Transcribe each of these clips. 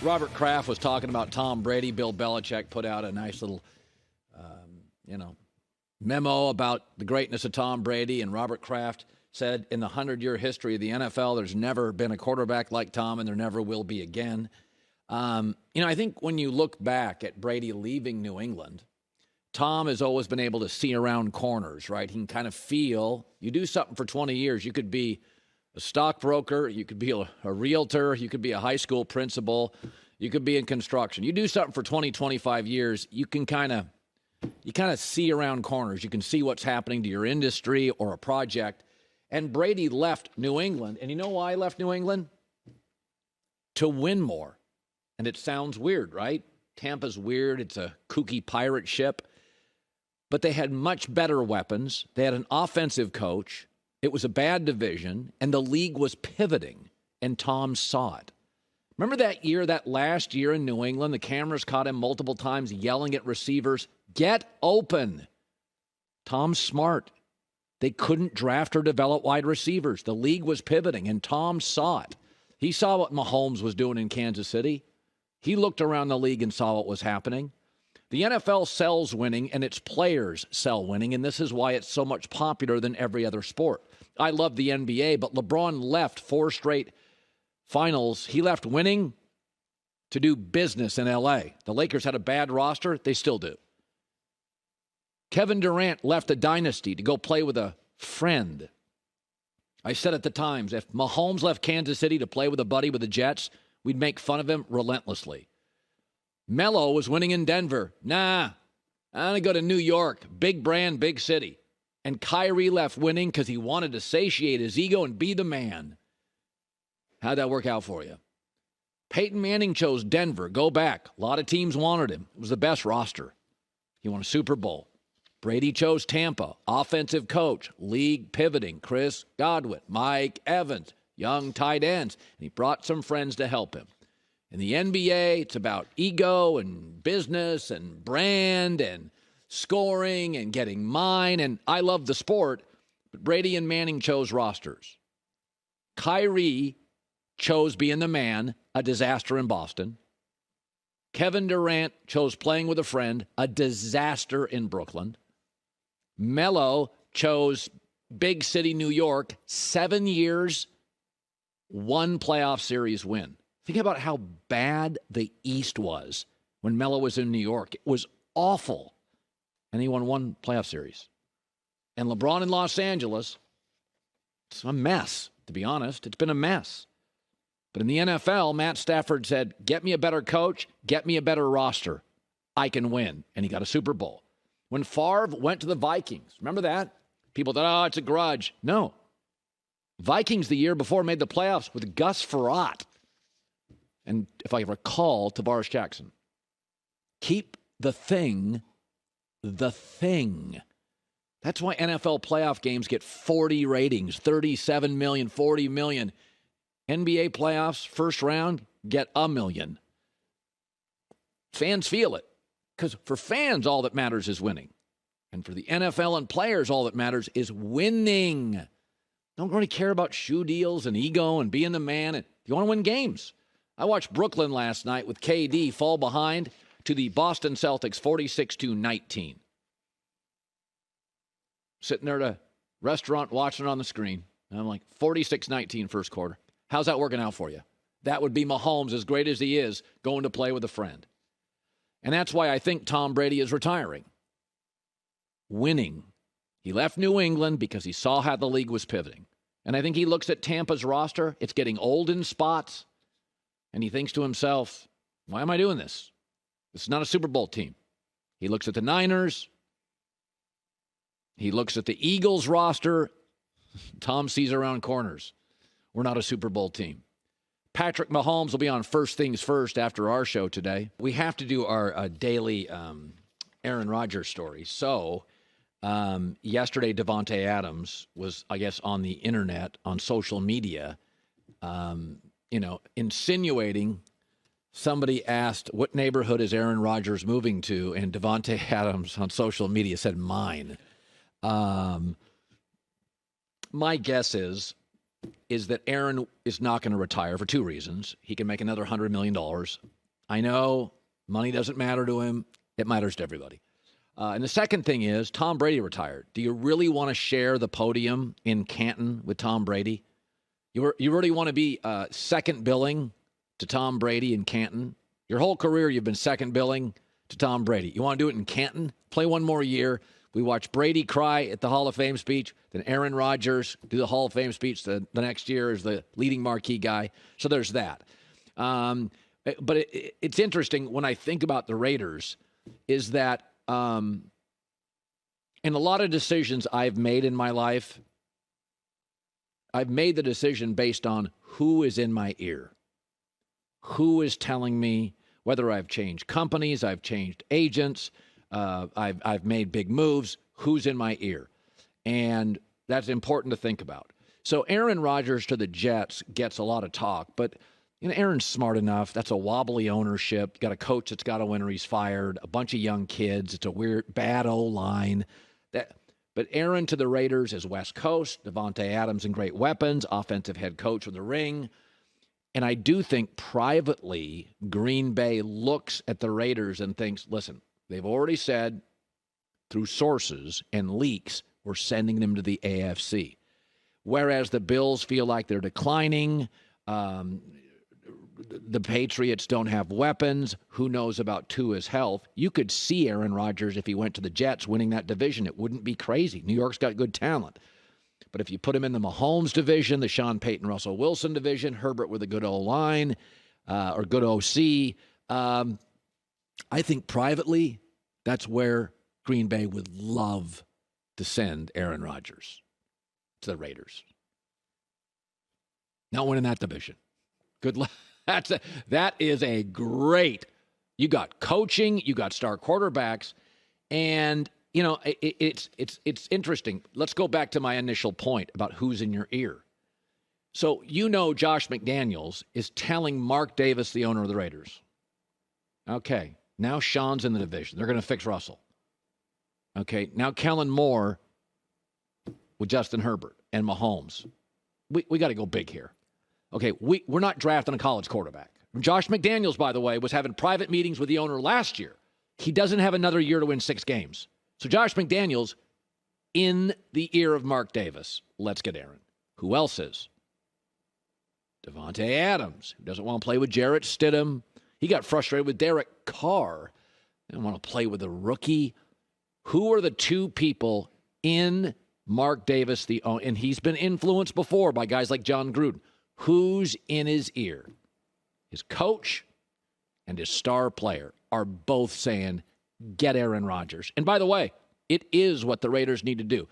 Robert Kraft was talking about Tom Brady. Bill Belichick put out a nice little, memo about the greatness of Tom Brady. And Robert Kraft said, in the 100-year history of the NFL, there's never been a quarterback like Tom, and there never will be again. I think when you look back at Brady leaving New England, Tom has always been able to see around corners, right? He can kind of feel, you do something for 20 years, you could be a stockbroker, you could be a realtor, you could be a high school principal, you could be in construction. You do something for 20, 25 years, you kind of see around corners. You can see what's happening to your industry or a project. And Brady left New England. And you know why he left New England? To win more. And it sounds weird, right? Tampa's weird. It's a kooky pirate ship. But they had much better weapons. They had an offensive coach. It was a bad division. And the league was pivoting. And Tom saw it. Remember that last year in New England, the cameras caught him multiple times yelling at receivers, "Get open." Tom's smart. They couldn't draft or develop wide receivers. The league was pivoting, and Tom saw it. He saw what Mahomes was doing in Kansas City. He looked around the league and saw what was happening. The NFL sells winning, and its players sell winning, and this is why it's so much popular than every other sport. I love the NBA, but LeBron left 4 straight finals. He left winning to do business in L.A. The Lakers had a bad roster. They still do. Kevin Durant left a dynasty to go play with a friend. I said at the Times, if Mahomes left Kansas City to play with a buddy with the Jets, we'd make fun of him relentlessly. Melo was winning in Denver. Nah, I'm going to go to New York. Big brand, big city. And Kyrie left winning because he wanted to satiate his ego and be the man. How'd that work out for you? Peyton Manning chose Denver. Go back. A lot of teams wanted him. It was the best roster. He won a Super Bowl. Brady chose Tampa. Offensive coach. League pivoting. Chris Godwin. Mike Evans. Young tight ends. And he brought some friends to help him. In the NBA, it's about ego and business and brand and scoring and getting mine. And I love the sport, but Brady and Manning chose rosters. Kyrie chose being the man, a disaster in Boston. Kevin Durant chose playing with a friend, a disaster in Brooklyn. Melo chose big city New York, 7 years, 1 playoff series win. Think about how bad the East was when Melo was in New York. It was awful. And he won 1 playoff series. And LeBron in Los Angeles, it's a mess, to be honest. It's been a mess. But in the NFL, Matt Stafford said, get me a better coach, get me a better roster. I can win. And he got a Super Bowl. When Favre went to the Vikings, remember that? People thought, it's a grudge. No. Vikings the year before made the playoffs with Gus Frerotte. And if I recall, Tavares Jackson. Keep the thing the thing. That's why NFL playoff games get 40 ratings, 37 million, 40 million. NBA playoffs, first round, get 1 million. Fans feel it. Because for fans, all that matters is winning. And for the NFL and players, all that matters is winning. Don't really care about shoe deals and ego and being the man. And you want to win games. I watched Brooklyn last night with KD fall behind to the Boston Celtics 46-19. Sitting there at a restaurant watching it on the screen. And I'm like, 46-19 first quarter. How's that working out for you? That would be Mahomes, as great as he is, going to play with a friend. And that's why I think Tom Brady is retiring. Winning. He left New England because he saw how the league was pivoting. And I think he looks at Tampa's roster. It's getting old in spots. And he thinks to himself, why am I doing this? This is not a Super Bowl team. He looks at the Niners. He looks at the Eagles roster. Tom sees around corners. We're not a Super Bowl team. Patrick Mahomes will be on First Things First after our show today. We have to do our daily Aaron Rodgers story. So yesterday, Davante Adams was, I guess, on the internet, on social media, insinuating. Somebody asked, what neighborhood is Aaron Rodgers moving to? And Davante Adams on social media said, mine. My guess is is that Aaron is not going to retire for two reasons. He can make another $100 million. I know money doesn't matter to him. It matters to everybody. And the second thing is Tom Brady retired. Do you really want to share the podium in Canton with Tom Brady? You really want to be second billing to Tom Brady in Canton? Your whole career, you've been second billing to Tom Brady. You want to do it in Canton? Play one more year. We watch Brady cry at the Hall of Fame speech. Then Aaron Rodgers do the Hall of Fame speech the next year as the leading marquee guy. So there's that. But it's interesting when I think about the Raiders is that in a lot of decisions I've made in my life, I've made the decision based on who is in my ear. Who is telling me whether I've changed companies, I've changed agents, I've made big moves, who's in my ear. And that's important to think about. So Aaron Rodgers to the Jets gets a lot of talk, but Aaron's smart enough. That's a wobbly ownership. You got a coach that's got to win or he's fired, a bunch of young kids. It's a weird, bad O-line. But Aaron to the Raiders is West Coast, Devontae Adams and great weapons, offensive head coach with the ring. And I do think privately Green Bay looks at the Raiders and thinks, listen, they've already said through sources and leaks, we're sending them to the AFC. Whereas the Bills feel like they're declining. The Patriots don't have weapons. Who knows about Tua's health? You could see Aaron Rodgers, if he went to the Jets, winning that division. It wouldn't be crazy. New York's got good talent. But if you put him in the Mahomes division, the Sean Payton, Russell Wilson division, Herbert with a good O-line or good OC, I think privately that's where Green Bay would love to send Aaron Rodgers to the Raiders. Not winning that division. Good luck. That is a great. You got coaching, you got star quarterbacks, and it's interesting. Let's go back to my initial point about who's in your ear. So Josh McDaniels is telling Mark Davis, the owner of the Raiders, okay, now Sean's in the division. They're going to fix Russell. Okay, now Kellen Moore with Justin Herbert and Mahomes. We got to go big here. Okay, we're not drafting a college quarterback. Josh McDaniels, by the way, was having private meetings with the owner last year. He doesn't have another year to win 6 games. So Josh McDaniels in the ear of Mark Davis. Let's get Aaron. Who else is? Devontae Adams, who doesn't want to play with Jarrett Stidham. He got frustrated with Derek Carr. Didn't want to play with a rookie. Who are the two people in Mark Davis, and he's been influenced before by guys like John Gruden. Who's in his ear? His coach and his star player are both saying, get Aaron Rodgers. And by the way, it is what the Raiders need to do.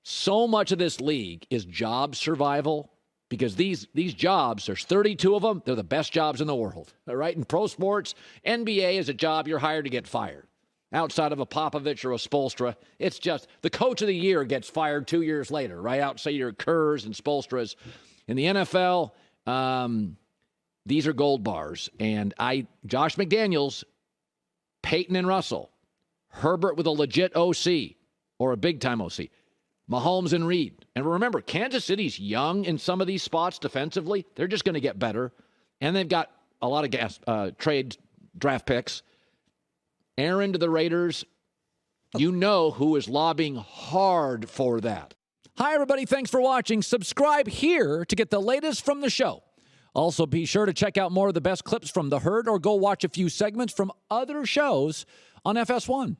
So much of this league is job survival because these jobs, there's 32 of them. They're the best jobs in the world. All right. In pro sports, NBA is a job you're hired to get fired. Outside of a Popovich or a Spoelstra, it's just the coach of the year gets fired 2 years later, right? Outside your Kerrs and Spoelstras. In the NFL, these are gold bars. And Josh McDaniels, Peyton and Russell, Herbert with a legit OC or a big-time OC, Mahomes and Reed. And remember, Kansas City's young in some of these spots defensively. They're just going to get better. And they've got a lot of trade draft picks. Aaron to the Raiders, who is lobbying hard for that. Hi, everybody. Thanks for watching. Subscribe here to get the latest from the show. Also, be sure to check out more of the best clips from The Herd or go watch a few segments from other shows on FS1.